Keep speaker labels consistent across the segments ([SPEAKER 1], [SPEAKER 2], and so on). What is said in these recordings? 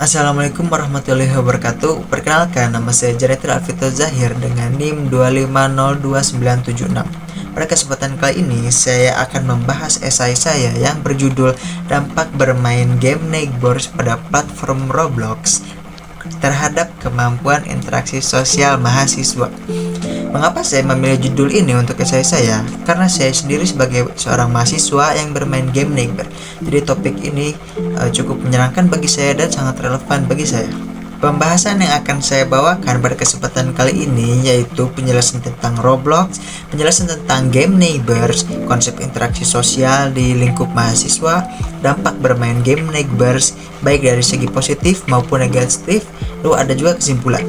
[SPEAKER 1] Assalamualaikum warahmatullahi wabarakatuh. Perkenalkan, nama saya Janatul Alfito Zahir dengan NIM 2502976. Pada kesempatan kali ini, saya akan membahas esai saya yang berjudul Dampak Bermain Game Neighbors pada Platform Roblox terhadap Kemampuan Interaksi Sosial Mahasiswa. Mengapa saya memilih judul ini untuk esai saya? Karena saya sendiri sebagai seorang mahasiswa yang bermain game neighbor. Jadi topik ini cukup menyenangkan bagi saya dan sangat relevan bagi saya. Pembahasan yang akan saya bawakan pada kesempatan kali ini yaitu penjelasan tentang Roblox, penjelasan tentang game neighbors, konsep interaksi sosial di lingkup mahasiswa, dampak bermain game neighbors baik dari segi positif maupun negatif, lalu ada juga kesimpulan.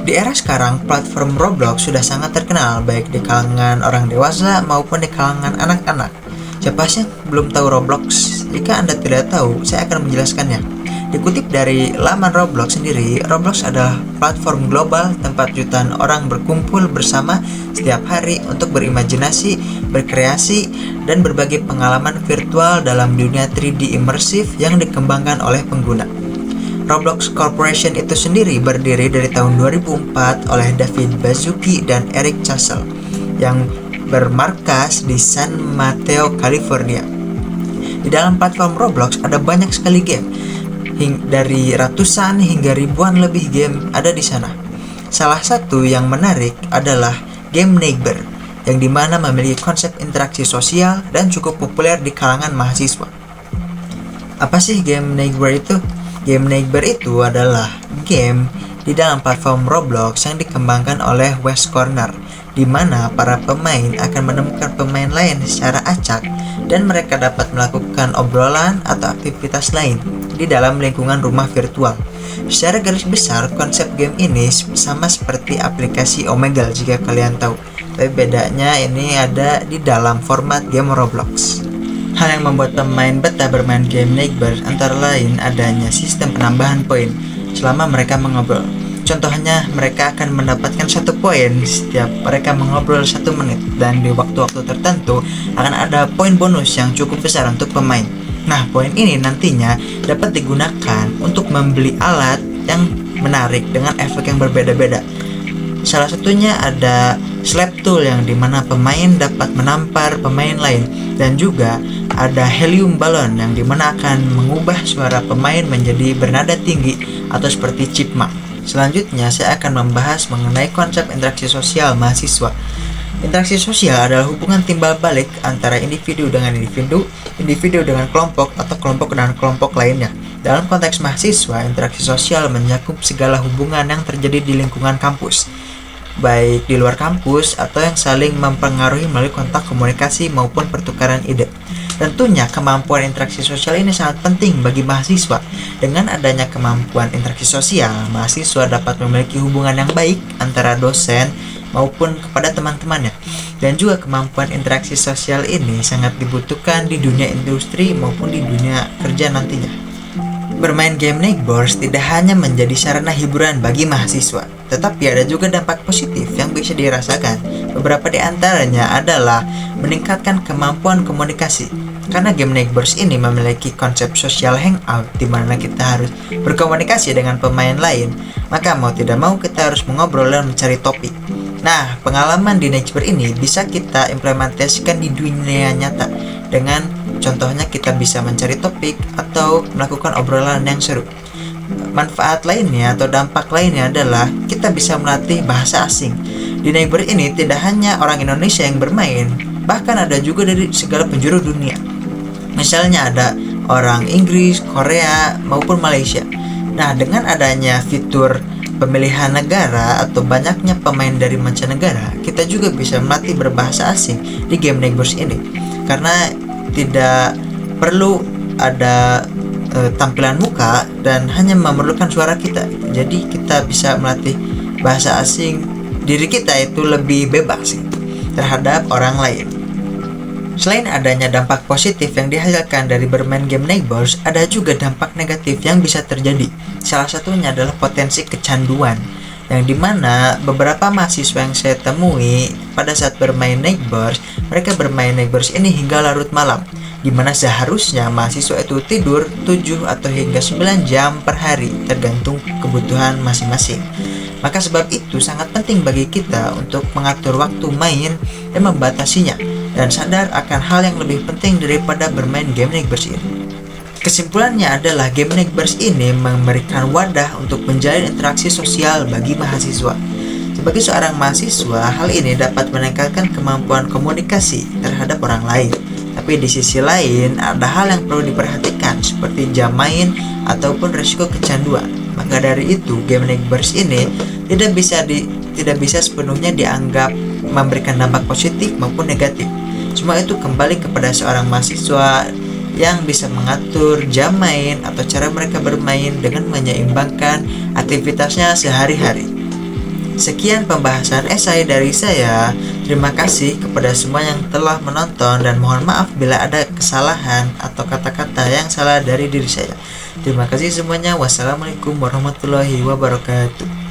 [SPEAKER 1] Di era sekarang, platform Roblox sudah sangat terkenal baik di kalangan orang dewasa maupun di kalangan anak-anak. Siapa sih yang belum tahu Roblox? Jika Anda tidak tahu, saya akan menjelaskannya. Dikutip dari laman Roblox sendiri, Roblox adalah platform global tempat jutaan orang berkumpul bersama setiap hari untuk berimajinasi, berkreasi, dan berbagi pengalaman virtual dalam dunia 3D imersif yang dikembangkan oleh pengguna. Roblox Corporation itu sendiri berdiri dari tahun 2004 oleh David Baszucki dan Eric Chassel yang bermarkas di San Mateo, California. Di dalam platform Roblox ada banyak sekali game, dari ratusan hingga ribuan lebih game ada di sana. Salah satu yang menarik adalah game neighbor, yang dimana memiliki konsep interaksi sosial dan cukup populer di kalangan mahasiswa. Apa sih game neighbor itu? Game neighbor itu adalah game di dalam platform Roblox yang dikembangkan oleh West Corner, di mana para pemain akan menemukan pemain lain secara acak dan mereka dapat melakukan obrolan atau aktivitas lain di dalam lingkungan rumah virtual. Secara garis besar, konsep game ini sama seperti aplikasi Omegle jika kalian tahu, tapi bedanya ini ada di dalam format game Roblox. Hal yang membuat pemain betah bermain game neighbor antara lain adanya sistem penambahan poin selama mereka mengobrol. Contohnya, mereka akan mendapatkan 1 poin setiap mereka mengobrol 1 menit, dan di waktu-waktu tertentu akan ada poin bonus yang cukup besar untuk pemain. Nah, poin ini nantinya dapat digunakan untuk membeli alat yang menarik dengan efek yang berbeda-beda. Salah satunya ada slap tool yang dimana pemain dapat menampar pemain lain, dan juga ada helium balon yang dimana akan mengubah suara pemain menjadi bernada tinggi atau seperti chipmunk. Selanjutnya saya akan membahas mengenai konsep interaksi sosial mahasiswa. Interaksi sosial adalah hubungan timbal balik antara individu dengan individu, individu dengan kelompok, atau kelompok dengan kelompok lainnya. Dalam konteks mahasiswa, interaksi sosial mencakup segala hubungan yang terjadi di lingkungan kampus, baik di luar kampus atau yang saling mempengaruhi melalui kontak komunikasi maupun pertukaran ide. Tentunya kemampuan interaksi sosial ini sangat penting bagi mahasiswa. Dengan adanya kemampuan interaksi sosial, mahasiswa dapat memiliki hubungan yang baik antara dosen maupun kepada teman-temannya. Dan juga kemampuan interaksi sosial ini sangat dibutuhkan di dunia industri maupun di dunia kerja nantinya. Bermain game neighbors tidak hanya menjadi sarana hiburan bagi mahasiswa, tetapi ada juga dampak positif yang bisa dirasakan. Beberapa di antaranya adalah meningkatkan kemampuan komunikasi. Karena game neighbors ini memiliki konsep social hangout di mana kita harus berkomunikasi dengan pemain lain, maka mau tidak mau kita harus mengobrol dan mencari topik. Nah, pengalaman di neighbor ini bisa kita implementasikan di dunia nyata. Dengan contohnya kita bisa mencari topik atau melakukan obrolan yang seru. Manfaat lainnya atau dampak lainnya adalah kita bisa melatih bahasa asing. Di neighbor ini tidak hanya orang Indonesia yang bermain, bahkan ada juga dari segala penjuru dunia. Misalnya ada orang Inggris, Korea, maupun Malaysia. Nah, dengan adanya fitur pemilihan negara atau banyaknya pemain dari mancanegara, kita juga bisa melatih berbahasa asing di game neighbors ini. Karena tidak perlu ada tampilan muka dan hanya memerlukan suara kita. Jadi kita bisa melatih bahasa asing, diri kita itu lebih bebas terhadap orang lain. Selain adanya dampak positif yang dihasilkan dari bermain game neighbors, ada juga dampak negatif yang bisa terjadi. Salah satunya adalah potensi kecanduan, yang dimana beberapa mahasiswa yang saya temui pada saat bermain neighbors, mereka bermain neighbors ini hingga larut malam. di mana seharusnya mahasiswa itu tidur 7 atau hingga 9 jam per hari tergantung kebutuhan masing-masing. Maka sebab itu sangat penting bagi kita untuk mengatur waktu main dan membatasinya, dan sadar akan hal yang lebih penting daripada bermain game Nickburst ini. Kesimpulannya adalah game Nickburst ini memberikan wadah untuk menjalin interaksi sosial bagi mahasiswa. Sebagai seorang mahasiswa, hal ini dapat meningkatkan kemampuan komunikasi terhadap orang lain. Tapi di sisi lain, ada hal yang perlu diperhatikan seperti jam main ataupun risiko kecanduan. Maka dari itu, game Nickburst ini tidak bisa sepenuhnya dianggap memberikan dampak positif maupun negatif. Semua itu kembali kepada seorang mahasiswa yang bisa mengatur jam main atau cara mereka bermain dengan menyeimbangkan aktivitasnya sehari-hari. Sekian pembahasan esai dari saya. Terima kasih kepada semua yang telah menonton dan mohon maaf bila ada kesalahan atau kata-kata yang salah dari diri saya. Terima kasih semuanya. Wassalamualaikum warahmatullahi wabarakatuh.